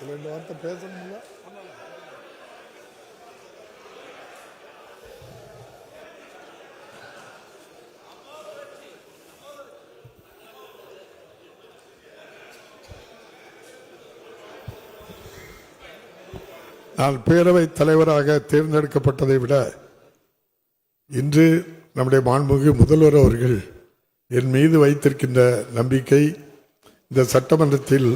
2 வார்த்தை பேசணும்ல. நான் பேரவைத் தலைவராக தேர்ந்தெடுக்கப்பட்டதை விட இன்று நம்முடைய மாண்புமிகு முதல்வர் அவர்கள் என் மீது வைத்திருக்கின்ற நம்பிக்கை, இந்த சட்டமன்றத்தில்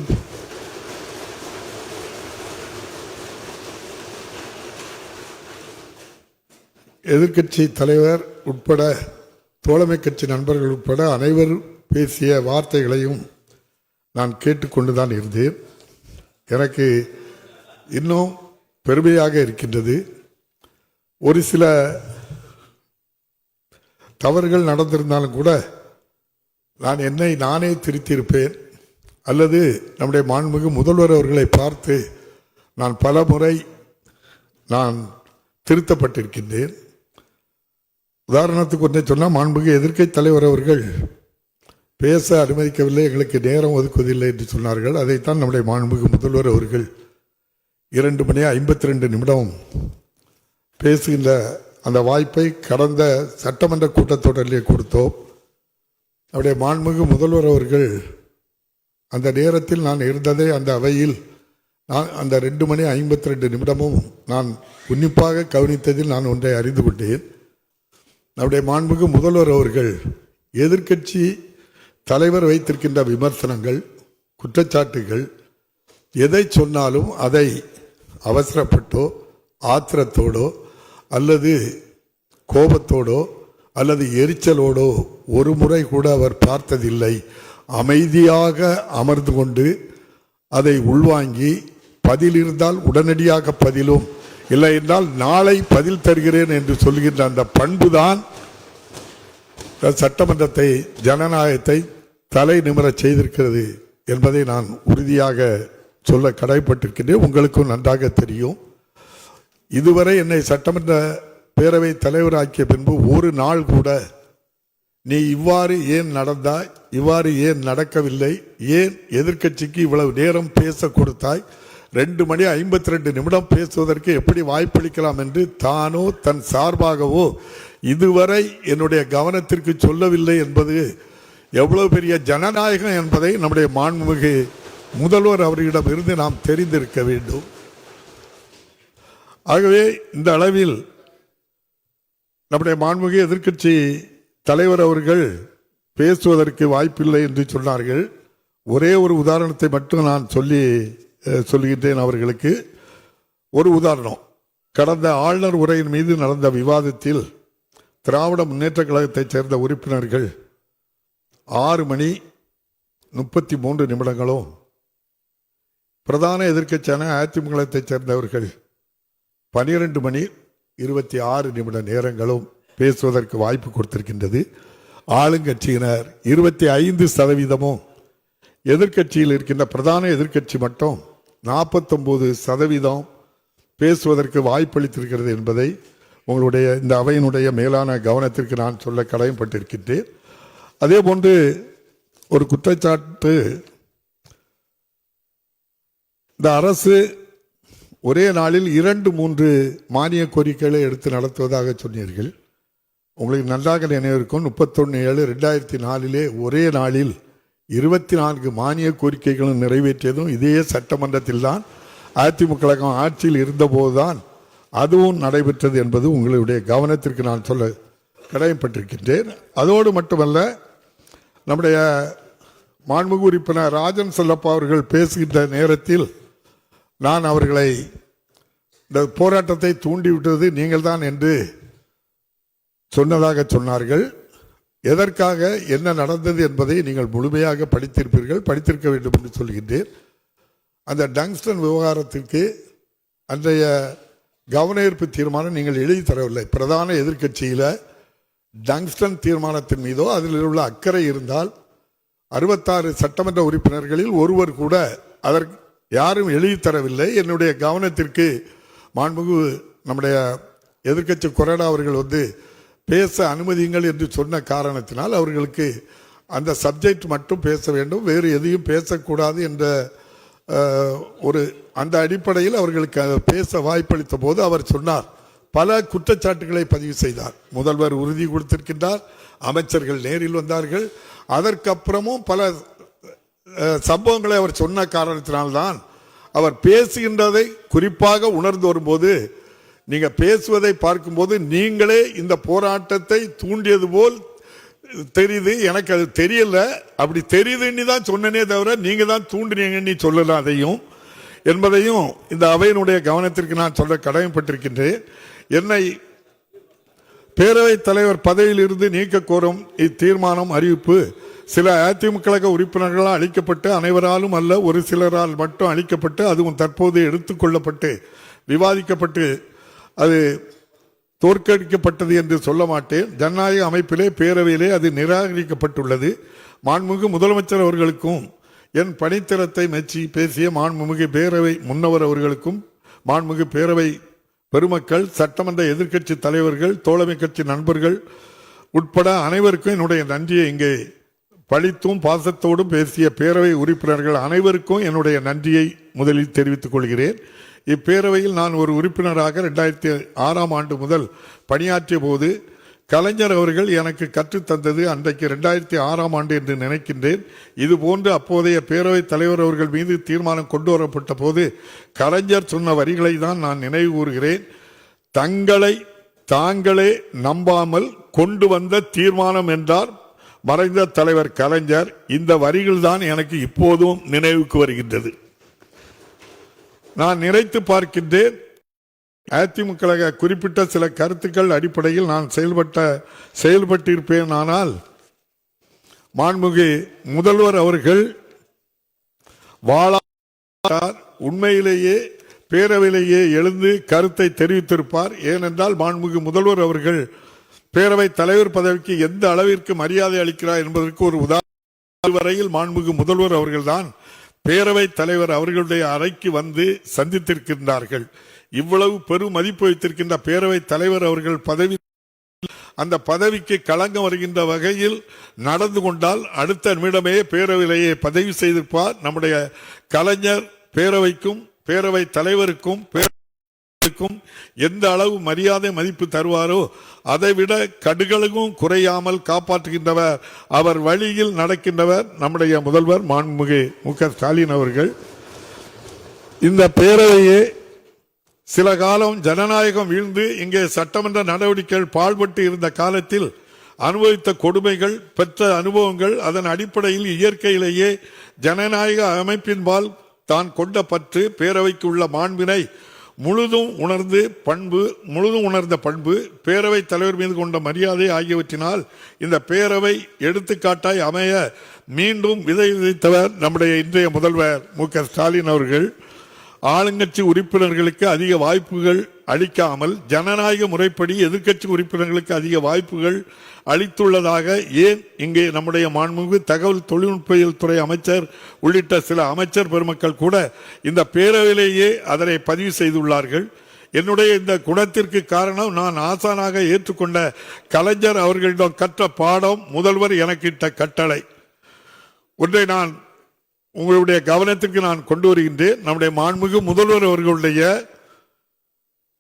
எதிர்க்கட்சி தலைவர் உட்பட தோழமை கட்சி நண்பர்கள் உட்பட அனைவரும் பேசிய வார்த்தைகளையும் நான் கேட்டுக்கொண்டுதான் இருந்தேன். எனக்கு இன்னும் பெருமையாக இருக்கின்றது. ஒரு சில தவறுகள் நடந்திருந்தாலும் கூட நான் என்னை நானே திருத்தியிருப்பேன், அல்லது நம்முடைய மாண்புமிகு முதல்வர் அவர்களை பார்த்து நான் பல முறை நான் திருத்தப்பட்டிருக்கின்றேன். உதாரணத்துக்கு ஒன்றை சொன்னால், மாண்புமிகு எதிர்க்கட்சி தலைவர் அவர்கள் பேச அனுமதிக்கவில்லை, எங்களுக்கு நேரம் ஒதுக்குவதில்லை என்று சொன்னார்கள். அதைத்தான் நம்முடைய மாண்புமிகு முதல்வர் அவர்கள் 2:52 பேசுகின்ற அந்த வாய்ப்பை கடந்த சட்டமன்ற கூட்டத்தொடரிலே கொடுத்தோம். அவருடைய மாண்புமிகு முதல்வர் அவர்கள் அந்த நேரத்தில் நான் இருந்ததை அந்த அவையில் நான் அந்த 2:52 நான் உன்னிப்பாக கவனித்ததில் நான் ஒன்றை அறிந்து கொண்டேன். நம்முடைய மாண்புமிகு முதல்வர் அவர்கள் எதிர்க்கட்சி தலைவர் வைத்திருக்கின்ற விமர்சனங்கள், குற்றச்சாட்டுகள், எதை சொன்னாலும் அதை அவசரப்பட்டோ ஆத்திரத்தோடோ அல்லது கோபத்தோடோ அல்லது எரிச்சலோடோ ஒரு முறை கூட அவர் பார்த்ததில்லை. அமைதியாக அமர்ந்து கொண்டு அதை உள்வாங்கி பதில் இருந்தால் உடனடியாக பதிலும், இல்லை என்றால் நாளை பதில் தருகிறேன் என்று சொல்கின்ற அந்த பண்புதான் சட்டமன்றத்தை, ஜனநாயகத்தை தலை நிமிரச் செய்திருக்கிறது என்பதை நான் உறுதியாக சொல்ல கடமைப்பட்டிருக்கின்றேன். உங்களுக்கும் நன்றாக தெரியும். இதுவரை என்னை சட்டமன்ற பேரவை தலைவராக்கிய பின்பு ஒரு நாள் கூட நீ இவ்வாறு ஏன் நடந்தாய், இவ்வாறு ஏன் நடக்கவில்லை, ஏன் எதிர்க்கட்சிக்கு இவ்வளவு நேரம் பேச கொடுத்தாய், 2:52 பேசுவதற்கு எப்படி வாய்ப்பளிக்கலாம் என்று தானோ தன் சார்பாகவோ இதுவரை என்னுடைய கவனத்திற்கு சொல்லவில்லை என்பது எவ்வளவு பெரிய ஜனநாயகம் என்பதை நம்முடைய மாண்புமிகு முதல்வர் அவர்களிடம் இருந்து நாம் தெரிந்திருக்க வேண்டும். ஆகவே இந்த அளவில் நம்முடைய மாண்புமிகு எதிர்க்கட்சி தலைவர் அவர்கள் பேசுவதற்கு வாய்ப்பில்லை என்று சொன்னார்கள். ஒரே ஒரு உதாரணத்தை மட்டும் நான் சொல்லுகின்றேன் அவர்களுக்கு. ஒரு உதாரணம், கடந்த ஆளுநர் உரையின் மீது நடந்த விவாதத்தில் திராவிட முன்னேற்ற கழகத்தைச் சேர்ந்த உறுப்பினர்கள் 6:33 பிரதான எதிர்க்கட்சியான அதிமுகத்தைச் சேர்ந்தவர்கள் 12:26 நேரங்களும் பேசுவதற்கு வாய்ப்பு கொடுத்திருக்கின்றது. ஆளுங்கட்சியினர் 25%, எதிர்க்கட்சியில் இருக்கின்ற பிரதான எதிர்க்கட்சி மட்டும் 49% பேசுவதற்கு வாய்ப்பளித்திருக்கிறது என்பதை உங்களுடைய இந்த அவையினுடைய மேலான கவனத்திற்கு நான் சொல்ல கடமைப்பட்டிருக்கின்றேன். அதே போன்று ஒரு குற்றச்சாட்டு, இந்த அரசு ஒரே நாளில் 2-3 மானிய கோரிக்கைகளை எடுத்து நடத்துவதாக சொன்னீர்கள். உங்களுக்கு நன்றாக நினைவிருக்கும், 31/7/2004 ஒரே நாளில் 24 மானிய கோரிக்கைகளும் நிறைவேற்றியதும் இதே சட்டமன்றத்தில் தான். அதிமுக கழகம் ஆட்சியில் இருந்தபோதுதான் அதுவும் நடைபெற்றது என்பது உங்களுடைய கவனத்திற்கு நான் சொல்ல கடமைப்பட்டிருக்கின்றேன். அதோடு மட்டுமல்ல, நம்முடைய மாண்புமிகு உறுப்பினர் ராஜன் செல்லப்பா அவர்கள் பேசுகின்ற நேரத்தில் நான் அவர்களை இந்த போராட்டத்தை தூண்டிவிட்டது நீங்கள் தான் என்று சொன்னதாக சொன்னார்கள். எதற்காக என்ன நடந்தது என்பதை நீங்கள் முழுமையாக படித்திருப்பீர்கள், படித்திருக்க வேண்டும் என்று சொல்கின்றேன். அந்த டங்ஸ்டன் விவகாரத்திற்கு அன்றைய கவனஈர்ப்பு தீர்மானம் நீங்கள் எழுதி தரவில்லை. பிரதான எதிர்க்கட்சியில் டங்ஸ்டன் தீர்மானத்தின் மீதோ அதில் உள்ள அக்கறை இருந்தால் 66 சட்டமன்ற உறுப்பினர்களில் ஒருவர் கூட அதற்கு யாரும் எழுதி தரவில்லை. என்னுடைய கவனத்திற்கு மாண்புமிகு நம்முடைய எதிர்க்கட்சி கொறடா அவர்கள் பேச அனுமதியுங்கள் என்று சொன்ன காரணத்தினால் அவர்களுக்கு அந்த சப்ஜெக்ட் மட்டும் பேச வேண்டும், வேறு எதையும் பேசக்கூடாது என்ற ஒரு அந்த அடிப்படையில் அவர்களுக்கு பேச வாய்ப்பளித்த போது அவர் சொன்னார், பல குற்றச்சாட்டுகளை பதிவு செய்தார். முதல்வர் உறுதி கொடுத்திருக்கின்றார், அமைச்சர்கள் நேரில் வந்தார்கள். அதற்கப்புறமும் பல சம்பவங்களை அவர் சொன்ன காரணத்தினால்தான் அவர் பேசுகின்றதை குறிப்பாக உணர்ந்து வரும்போது, நீங்க பேசுவதை பார்க்கும்போது நீங்களே இந்த போராட்டத்தை தூண்டியது போல் தெரியுது. எனக்கு அது தெரியல, அப்படி தெரியுதுன்னு தான் சொன்னனே தவிர நீங்க தான் தூண்டினீங்கன்னு சொல்லலாம் அதையும் என்பதையும் இந்த அவையினுடைய கவனத்திற்கு நான் சொல்ல கடமைப்பட்டிருக்கின்றேன். என்னை பேரவைத் தலைவர் பதவியில் இருந்து நீக்க கோரும் இத்தீர்மானம் அறிவிப்பு சில அதிமுக உறுப்பினர்களால் அளிக்கப்பட்டு, அனைவராலும் அல்ல ஒரு சிலரால் மட்டும் அளிக்கப்பட்டு, அதுவும் தற்போது எடுத்துக்கொள்ளப்பட்டு விவாதிக்கப்பட்டு அது தோற்கடிக்கப்பட்டது என்று சொல்ல மாட்டேன். ஜனநாயக அமைப்பிலே பேரவையிலே அது நிராகரிக்கப்பட்டுள்ளது. மாண்புமிகு முதலமைச்சர் அவர்களுக்கும் என் பணித்திறத்தை மெச்சி பேசிய மாண்புமிகு பேரவை முன்னவர் அவர்களுக்கும், மாண்புமிகு பேரவை பெருமக்கள், சட்டமன்ற எதிர்க்கட்சி தலைவர்கள், தோழமை கட்சி நண்பர்கள் உட்பட அனைவருக்கும் என்னுடைய நன்றியை இங்கே பழித்தும் பாசத்தோடும் பேசிய பேரவை உறுப்பினர்கள் அனைவருக்கும் என்னுடைய நன்றியை முதலில் தெரிவித்துக் கொள்கிறேன். இப்பேரவையில் நான் ஒரு உறுப்பினராக 2006ஆம் ஆண்டு முதல் பணியாற்றிய போது கலைஞர் அவர்கள் எனக்கு கற்றுத்தந்தது அன்றைக்கு 2006ஆம் ஆண்டு என்று நினைக்கின்றேன். இதுபோன்று அப்போதைய பேரவைத் தலைவர் அவர்கள் மீது தீர்மானம் கொண்டு வரப்பட்ட போது கலைஞர் சொன்ன வரிகளை தான் நான் நினைவு கூறுகிறேன். தங்களை தாங்களே நம்பாமல் கொண்டு வந்த தீர்மானம் என்றார் மறைந்த தலைவர் கலைஞர். இந்த வரிகள் தான் எனக்கு இப்போதும் நினைவுக்கு வருகின்றது. நான் நினைத்து பார்க்கின்றேன், அதிமுக குறிப்பிட்ட சில கருத்துக்கள் அடிப்படையில் நான் செயல்பட்டிருப்பேன். ஆனால் மாண்புமிகு முதல்வர் அவர்கள் வாழார் உண்மையிலேயே பேரவையிலேயே எழுந்து கருத்தை தெரிவித்திருப்பார். ஏனென்றால் மாண்புமிகு முதல்வர் அவர்கள் பேரவைத் தலைவர் பதவிக்கு எந்த அளவிற்கு மரியாதை அளிக்கிறார் என்பதற்கு ஒரு உதாரணம் வரையில் மாண்புமிகு முதல்வர் அவர்கள்தான் பேரவைத் தலைவர் அவர்களுடைய அறைக்கு வந்து சந்தித்திருக்கின்றார்கள். இவ்வளவு பெரும் மதிப்பு வைத்திருக்கின்ற பேரவைத் தலைவர் அவர்கள் பதவி, அந்த பதவிக்கு களங்கம் வருகின்ற வகையில் நடந்து கொண்டால் அடுத்த நிமிடமே பேரவையிலேயே பதவி செய்திருப்பார். நம்முடைய கலைஞர் பேரவைக்கும் பேரவைத் தலைவருக்கும் எந்த அளவு மரியாதை மதிப்பு தருவாரோ அதைவிட கடுகளுக்கும் குறையாமல் காப்பாற்றுகின்றவர், அவர் வழியில் நடக்கின்றவர் நம்முடைய முதல்வர் மாண்புமிகு மு.க. ஸ்டாலின் அவர்கள். இந்த பேரவையே சில காலம் ஜனநாயகம் வீழ்ந்து இங்கே சட்டமன்ற நடவடிக்கைகள் பாழ்பட்டு இருந்த காலத்தில் அனுபவித்த கொடுமைகள், பெற்ற அனுபவங்கள், அதன் அடிப்படையில் இயற்கையிலேயே ஜனநாயக அமைப்பின்பால் தான் கொண்ட பற்று, பேரவைக்கு உள்ள மாண்பினை முழுதும் உணர்ந்த பண்பு, பேரவைத் தலைவர் மீது கொண்ட மரியாதை ஆகியவற்றினால் இந்த பேரவை எடுத்துக்காட்டாய் அமைய மீண்டும் விதைத்தவர் நம்முடைய இன்றைய முதல்வர் மு.க. ஸ்டாலின் அவர்கள். ஆளுங்கட்சி உறுப்பினர்களுக்கு அதிக வாய்ப்புகள் அளிக்காமல் ஜனநாயக முறைப்படி எதிர்க்கட்சி உறுப்பினர்களுக்கு அதிக வாய்ப்புகள் அளித்துள்ளதாக ஏன் இங்கே நம்முடைய மாண்புமிகு தகவல் தொழில்நுட்பவியல் துறை அமைச்சர் உள்ளிட்ட சில அமைச்சர் பெருமக்கள் கூட இந்த பேரவையிலேயே அதனை பதிவு செய்துள்ளார்கள். என்னுடைய இந்த குணத்திற்கு காரணம் நான் ஆசானாக ஏற்றுக்கொண்ட கலைஞர் அவர்களிடம் கற்ற பாடம், முதல்வர் எனக்கு இட்ட கட்டளை. ஒன்றை நான் உங்களுடைய கவனத்திற்கு நான் கொண்டு வருகின்றேன். நம்முடைய மாண்புமிகு முதல்வர் அவர்களுடைய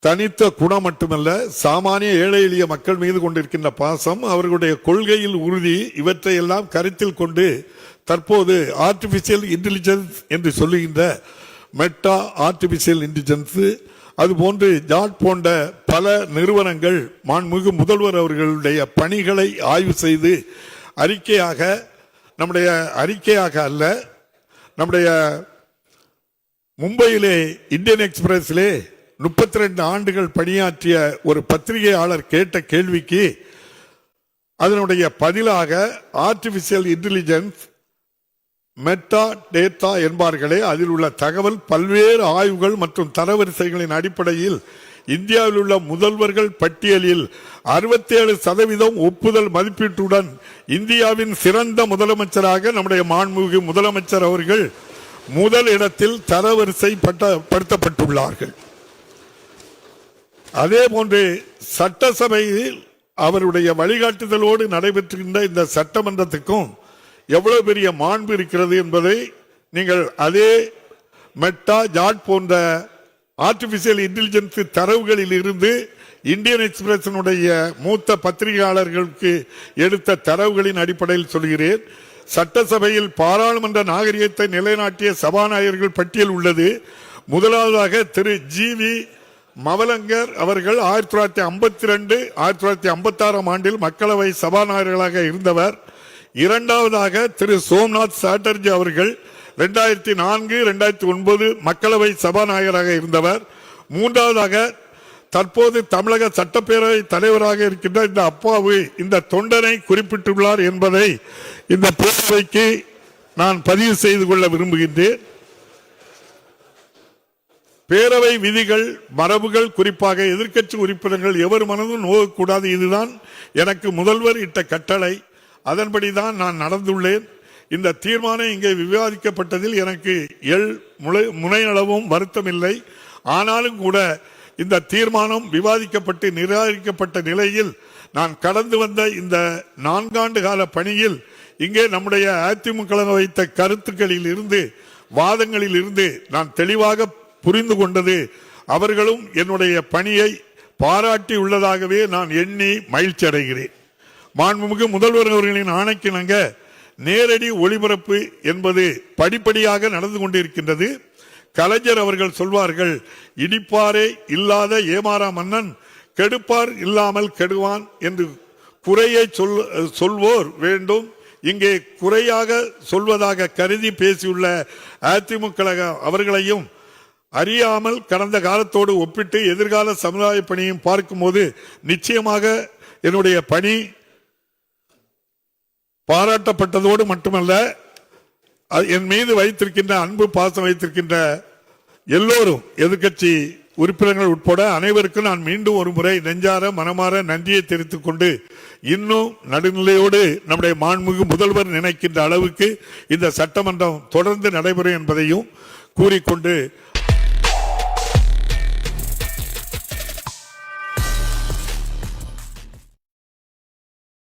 தனித்த குணம் மட்டுமல்ல, சாமானிய ஏழை எளிய மக்கள் மீது கொண்டிருக்கின்ற பாசம், அவர்களுடைய கொள்கையில் உறுதி, இவற்றை எல்லாம் கருத்தில் கொண்டு தற்போது ஆர்டிபிஷியல் இன்டெலிஜென்ஸ் என்று சொல்லுகின்ற மெட்டா ஆர்டிபிஷியல் இன்டெலிஜென்ஸ், அதுபோன்று ஜாட் போன்ற பல நிறுவனங்கள் மாண்புமிகு முதல்வர் அவர்களுடைய பணிகளை ஆய்வு செய்து அறிக்கையாக அல்ல, நம்முடைய மும்பையிலே இந்தியன் எக்ஸ்பிரஸிலே 32 ஆண்டுகள் பணியாற்றிய ஒரு பத்திரிகையாளர் கேட்ட கேள்விக்கு அதனுடைய பதிலாக ஆர்டிபிஷியல் இன்டெலிஜென்ஸ் மெட்டா டேட்டா என்பார்களே, அதில் உள்ள தகவல் பல்வேறு ஆய்வுகள் மற்றும் தரவரிசைகளின் அடிப்படையில் இந்தியாவில் உள்ள முதல்வர்கள் பட்டியலில் 67% ஒப்புதல் மதிப்பீட்டுடன் இந்தியாவின் சிறந்த முதலமைச்சராக நம்முடைய மாண்புமிகு முதலமைச்சர் அவர்கள் முதல் இடத்தில் தரவரிசை படுத்தப்பட்டுள்ளார்கள். அதே போன்று சட்டசபையில் அவருடைய வழிகாட்டுதலோடு நடைபெற்றுகின்ற இந்த சட்டமன்றத்துக்கும் எவ்வளவு பெரிய மாண்பு இருக்கிறது என்பதை நீங்கள் அதே மெட்டா, ஜாட் போன்ற ஆர்டிபிஷியல் இன்டெலிஜென்ஸ் தரவுகளில் இருந்து இந்தியன் எக்ஸ்பிரஸினுடைய மூத்த பத்திரிகையாளர்களுக்கு எடுத்த தரவுகளின் அடிப்படையில் சொல்கிறேன். சட்டசபையில் பாராளுமன்ற நாகரிகத்தை நிலைநாட்டிய சபாநாயகர்கள் பட்டியல் உள்ளது. முதலாவதாக திரு ஜி.வி. மவலங்கர் அவர்கள் 1952 1956 ஆண்டில் மக்களவை சபாநாயகர்களாக இருந்தவர். இரண்டாவதாக திரு சோம்நாத் சாட்டர்ஜி அவர்கள் 2004 2009 மக்களவை சபாநாயகராக இருந்தவர். மூன்றாவதாக தற்போது தமிழக சட்டப்பேரவை தலைவராக இருக்கின்ற இந்த அப்பாவு இந்த தொண்டனை குறிப்பிட்டுள்ளார் என்பதை இந்த பேரவைக்கு நான் பதிவு செய்து கொள்ள விரும்புகின்றேன். பேரவை விதிகள், மரபுகள், குறிப்பாக எதிர்க்கட்சி உறுப்பினர்கள் எவர் மனதும் நோகக்கூடாது. இதுதான் எனக்கு முதல்வர் இட்ட கட்டளை. அதன்படிதான் நான் நடந்துள்ளேன். இந்த தீர்மானம் இங்கே விவாதிக்கப்பட்டதில் எனக்கு முனையளவும் வருத்தமில்லை. ஆனாலும் கூட இந்த தீர்மானம் விவாதிக்கப்பட்டு நிராகரிக்கப்பட்ட நிலையில் நான் கடந்து வந்த இந்த 4 ஆண்டு கால பணியில் இங்கே நம்முடைய அதிமுக வைத்த கருத்துக்களில் இருந்து, வாதங்களில் இருந்து நான் தெளிவாக புரிந்து கொண்டது, அவர்களும் என்னுடைய பணியை பாராட்டி உள்ளதாகவே நான் எண்ணி மகிழ்ச்சி அடைகிறேன். மாண்புமிகு முதல்வர் அவர்களின் ஆணைக்கிணங்க நேரடி ஒளிபரப்பு என்பது படிப்படியாக நடந்து கொண்டிருக்கின்றது. கலைஞர் அவர்கள் சொல்வார்கள், இடிப்பாரே இல்லாத ஏமாறா மன்னன் கெடுப்பார் இல்லாமல் கெடுவான் என்று குறையை சொல்வோர் வேண்டும். இங்கே குறையாக சொல்வதாக கருதி பேசியுள்ள அதிமுக அவர்களையும் அறியாமல் கடந்த காலத்தோடு ஒப்பிட்டு எதிர்கால சமுதாய பணியும் பார்க்கும்போது நிச்சயமாக என்னுடைய பணி பாராட்டப்பட்டதோடு மட்டுமல்ல, என் மீது வைத்திருக்கின்ற அன்பு பாசம் வைத்திருக்கின்ற எல்லோரும், எதிர்கட்சி உறுப்பினர்கள் உட்பட அனைவருக்கும் நான் மீண்டும் ஒரு முறை நெஞ்சார மனமாற நன்றியை தெரிவித்துக் கொண்டு, இன்னும் நடுநிலையோடு நம்முடைய மாண்புமிகு முதல்வர் நினைக்கின்ற அளவுக்கு இந்த சட்டமன்றம் தொடர்ந்து நடைபெறும் என்பதையும் கூறிக்கொண்டு